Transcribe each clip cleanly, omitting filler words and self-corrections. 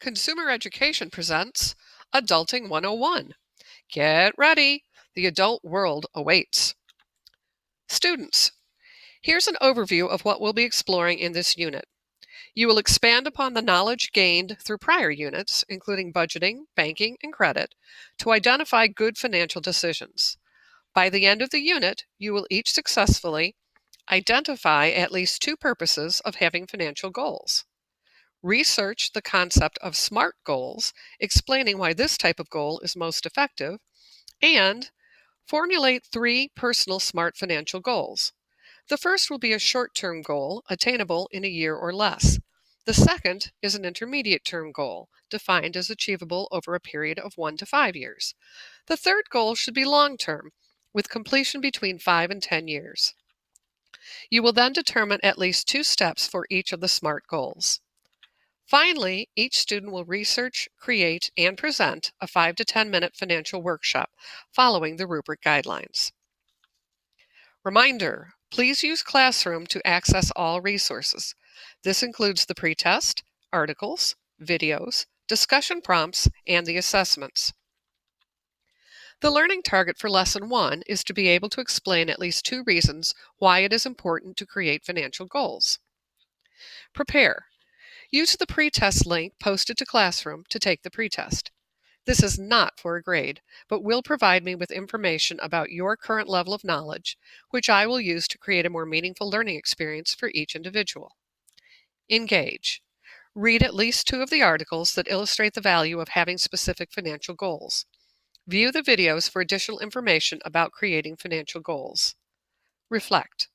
Consumer Education presents Adulting 101. Get ready, the adult world awaits. Students, here's an overview of what we'll be exploring in this unit. You will expand upon the knowledge gained through prior units, including budgeting, banking, and credit, to identify good financial decisions. By the end of the unit, you will each successfully identify at least two purposes of having financial goals. Research the concept of SMART goals, explaining why this type of goal is most effective, and formulate 3 personal SMART financial goals. The first will be a short-term goal, attainable in a year or less. The second is an intermediate-term goal, defined as achievable over a period of 1 to 5 years. The third goal should be long-term, with completion between 5 and 10 years. You will then determine at least 2 steps for each of the SMART goals. Finally, each student will research, create, and present a 5 to 10 minute financial workshop following the rubric guidelines. Reminder, please use Classroom to access all resources. This includes the pretest, articles, videos, discussion prompts, and the assessments. The learning target for Lesson 1 is to be able to explain at least 2 reasons why it is important to create financial goals. Prepare. Use the pretest link posted to Classroom to take the pretest. This is not for a grade, but will provide me with information about your current level of knowledge, which I will use to create a more meaningful learning experience for each individual. Engage. Read at least 2 of the articles that illustrate the value of having specific financial goals. View the videos for additional information about creating financial goals. Reflect.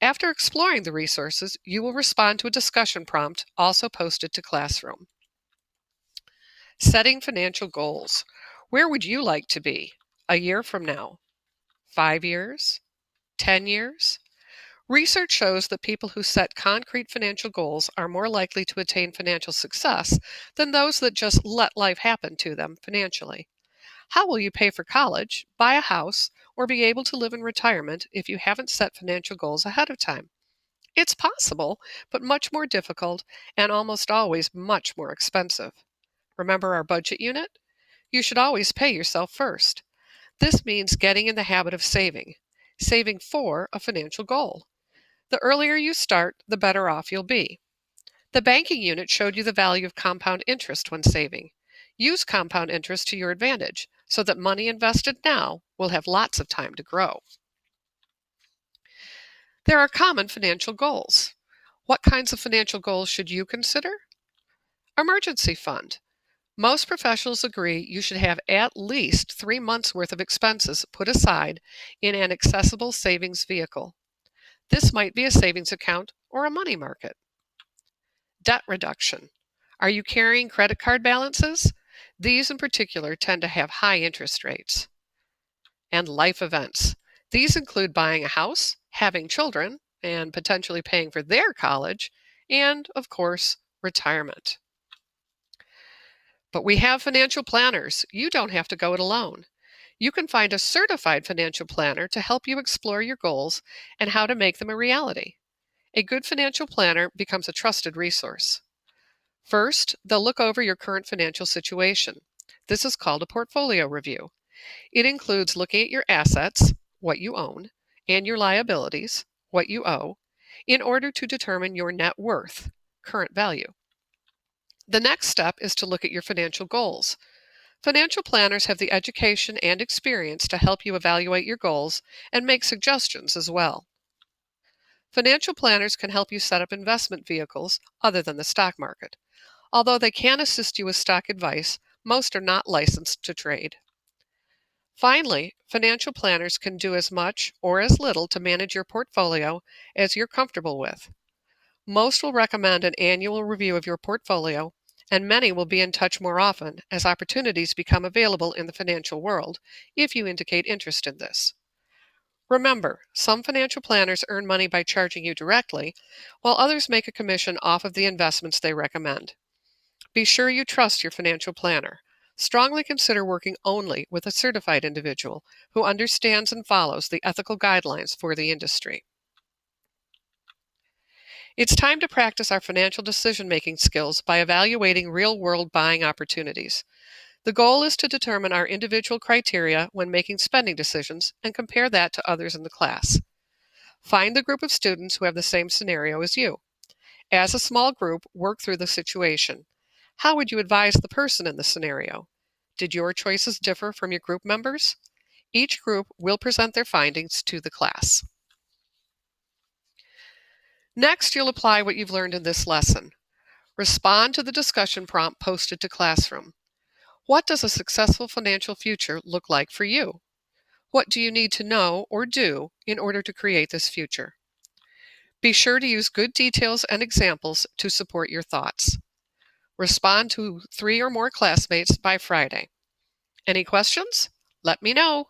After exploring the resources, you will respond to a discussion prompt also posted to Classroom. Setting financial goals. Where would you like to be a year from now? 5 years? 10 years? Research shows that people who set concrete financial goals are more likely to attain financial success than those that just let life happen to them financially. How will you pay for college, buy a house, or be able to live in retirement if you haven't set financial goals ahead of time? It's possible, but much more difficult and almost always much more expensive. Remember our budget unit? You should always pay yourself first. This means getting in the habit of saving for a financial goal. The earlier you start, the better off you'll be. The banking unit showed you the value of compound interest when saving. Use compound interest to your advantage so that money invested now will have lots of time to grow. There are common financial goals. What kinds of financial goals should you consider? Emergency fund. Most professionals agree you should have at least 3 months' worth of expenses put aside in an accessible savings vehicle. This might be a savings account or a money market. Debt reduction. Are you carrying credit card balances? These in particular tend to have high interest rates. And life events. These include buying a house, having children, and potentially paying for their college, and, of course, retirement. But we have financial planners. You don't have to go it alone. You can find a certified financial planner to help you explore your goals and how to make them a reality. A good financial planner becomes a trusted resource. First, they'll look over your current financial situation. This is called a portfolio review. It includes looking at your assets, what you own, and your liabilities, what you owe, in order to determine your net worth, current value. The next step is to look at your financial goals. Financial planners have the education and experience to help you evaluate your goals and make suggestions as well. Financial planners can help you set up investment vehicles other than the stock market. Although they can assist you with stock advice, most are not licensed to trade. Finally, financial planners can do as much or as little to manage your portfolio as you're comfortable with. Most will recommend an annual review of your portfolio, and many will be in touch more often as opportunities become available in the financial world if you indicate interest in this. Remember, some financial planners earn money by charging you directly, while others make a commission off of the investments they recommend. Be sure you trust your financial planner. Strongly consider working only with a certified individual who understands and follows the ethical guidelines for the industry. It's time to practice our financial decision-making skills by evaluating real-world buying opportunities. The goal is to determine our individual criteria when making spending decisions and compare that to others in the class. Find the group of students who have the same scenario as you. As a small group, work through the situation. How would you advise the person in the scenario? Did your choices differ from your group members? Each group will present their findings to the class. Next, you'll apply what you've learned in this lesson. Respond to the discussion prompt posted to Classroom. What does a successful financial future look like for you? What do you need to know or do in order to create this future? Be sure to use good details and examples to support your thoughts. Respond to 3 or more classmates by Friday. Any questions? Let me know.